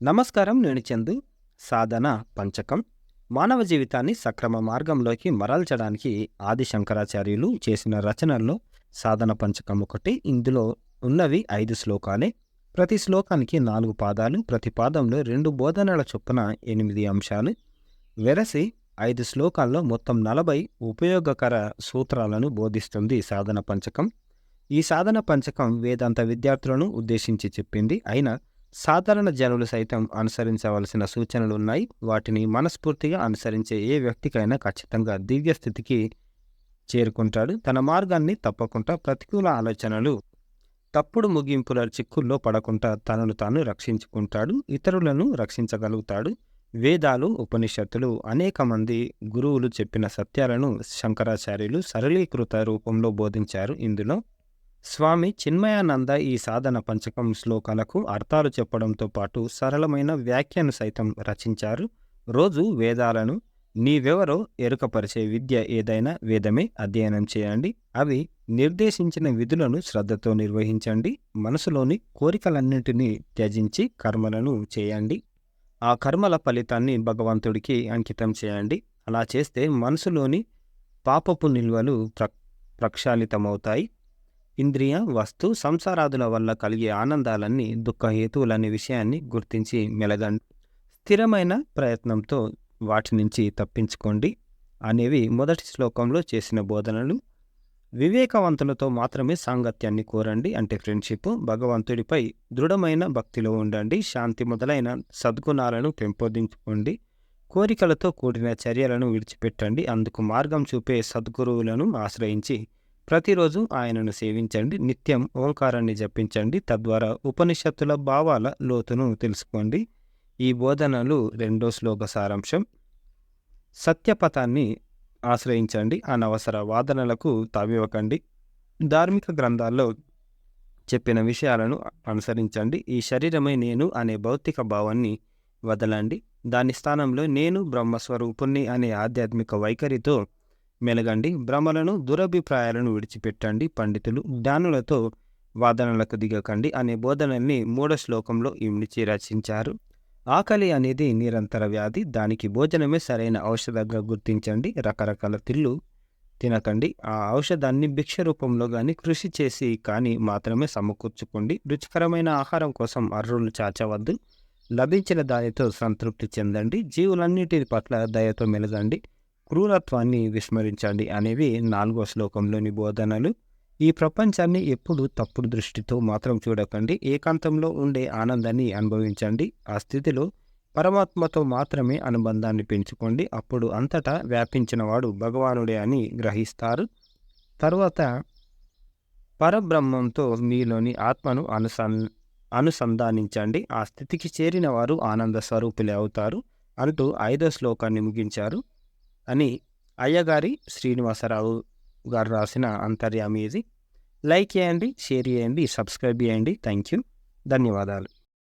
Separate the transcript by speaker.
Speaker 1: నమస్కారం. నేను చందు. సాధన పంచకం మానవ జీవితాన్ని సక్రమ మార్గంలోకి మరల్చడానికి ఆది శంకరాచార్యులు చేసిన రచనల్లో సాధన పంచకం ఒకటి. ఇందులో ఉన్నవి 5 శ్లోకాలే. ప్రతి శ్లోకానికి 4 పాదాలు, ప్రతి పాదంలో 2 బోధనల చొప్పున 8 అంశాలు. వెరసి 5 శ్లోకాల్లో మొత్తం 40 ఉపయోగకర సూత్రాలను బోధిస్తుంది సాధన పంచకం. ఈ సాధన పంచకం వేదాంత విద్యార్థులను ఉద్దేశించి చెప్పింది. అయినా సాధారణ జనులు సైతం అనుసరించవలసిన సూచనలున్నాయి. వాటిని మనస్ఫూర్తిగా అనుసరించే ఏ వ్యక్తికైనా ఖచ్చితంగా దివ్య స్థితికి చేరుకుంటాడు. తన మార్గాన్ని తప్పకుండా ప్రతికూల ఆలోచనలు, తప్పుడు ముగింపుల చిక్కుల్లో పడకుండా తనను తాను రక్షించుకుంటాడు, ఇతరులను రక్షించగలుగుతాడు. వేదాలు, ఉపనిషత్తులు, అనేక మంది గురువులు చెప్పిన సత్యాలను శంకరాచార్యులు సరళీకృత రూపంలో బోధించారు. ఇందులో స్వామి చిన్మయానంద ఈ సాధన పంచకం శ్లోకాలకు అర్థాలు చెప్పడంతో పాటు సరళమైన వ్యాఖ్యను సైతం రచించారు. రోజు వేదాలను నీవెవరో ఎరుకపరిచే విద్య ఏదైనా వేదమే అధ్యయనం చేయండి. అవి నిర్దేశించిన విధులను శ్రద్ధతో నిర్వహించండి. మనసులోని కోరికలన్నింటినీ త్యజించి కర్మలను చేయండి. ఆ కర్మల ఫలితాన్ని భగవంతుడికి అంకితం చేయండి. అలా చేస్తే మనసులోని పాపపు నిల్వలు ప్రక్షాళితమవుతాయి. ఇంద్రియ, వస్తు, సంసారాదుల వల్ల కలిగే ఆనందాలన్నీ దుఃఖహేతువులనే విషయాన్ని గుర్తించి మెలగండి. స్థిరమైన ప్రయత్నంతో వాటి నుంచి తప్పించుకోండి అనేవి మొదటి శ్లోకంలో చేసిన బోధనలు. వివేకవంతులతో మాత్రమే సాంగత్యాన్ని కోరండి, అంటే ఫ్రెండ్షిప్. భగవంతుడిపై దృఢమైన భక్తిలో ఉండండి. శాంతి మొదలైన సద్గుణాలను పెంపొందించుకోండి. కోరికలతో కూడిన చర్యలను విడిచిపెట్టండి. అందుకు మార్గం చూపే సద్గురువులను ఆశ్రయించి ప్రతిరోజు ఆయనను సేవించండి. నిత్యం ఓంకారాన్ని జపించండి. తద్వారా ఉపనిషత్తుల భావాల లోతును తెలుసుకోండి. ఈ బోధనలు 2వ శ్లోక సారాంశం. సత్యపథాన్ని ఆశ్రయించండి. అనవసర వాదనలకు తావివ్వకండి. ధార్మిక గ్రంథాల్లో చెప్పిన విషయాలను అనుసరించండి. ఈ శరీరమే నేను అనే భౌతిక భావాన్ని వదలండి. దాని స్థానంలో నేను బ్రహ్మస్వరూపుణ్ణి అనే ఆధ్యాత్మిక వైఖరితో మెలగండి. భ్రమలను, దురభిప్రాయాలను విడిచిపెట్టండి. పండితులు, జ్ఞానులతో వాదనలకు దిగకండి అనే బోధనల్ని 3వ శ్లోకంలో ఇమిడిచి రచించారు. ఆకలి అనేది నిరంతర వ్యాధి. దానికి భోజనమే సరైన ఔషధంగా గుర్తించండి. రకరకాల తిళ్ళు తినకండి. ఆ ఔషధాన్ని భిక్ష రూపంలో కానీ కృషి చేసి కానీ మాత్రమే సమకూర్చుకోండి. రుచికరమైన ఆహారం కోసం అర్రులు చాచవద్దు. లభించిన దానితో సంతృప్తి చెందండి. జీవులన్నిటి పట్ల దయతో మెలగండి. క్రూరత్వాన్ని విస్మరించండి అనేవి 4వ శ్లోకంలోని బోధనలు. ఈ ప్రపంచాన్ని ఎప్పుడు తప్పుడు దృష్టితో మాత్రం చూడకండి. ఏకాంతంలో ఉండే ఆనందాన్ని అనుభవించండి. ఆ స్థితిలో పరమాత్మతో మాత్రమే అనుబంధాన్ని పెంచుకోండి. అప్పుడు అంతటా వ్యాపించినవాడు భగవానుడే అని గ్రహిస్తారు. తరువాత పరబ్రహ్మంతో మీలోని ఆత్మను అనుసంధానించండి. ఆ స్థితికి చేరిన వారు ఆనంద స్వరూపులే అవుతారు అంటూ 5వ శ్లోకాన్ని ముగించారు అని అయ్యగారి శ్రీనివాసరావు గారు రాసిన అంతర్యామి ఇది. లైక్ చేయండి, షేర్ చేయండి, సబ్స్క్రైబ్ చేయండి. Thank you. ధన్యవాదాలు.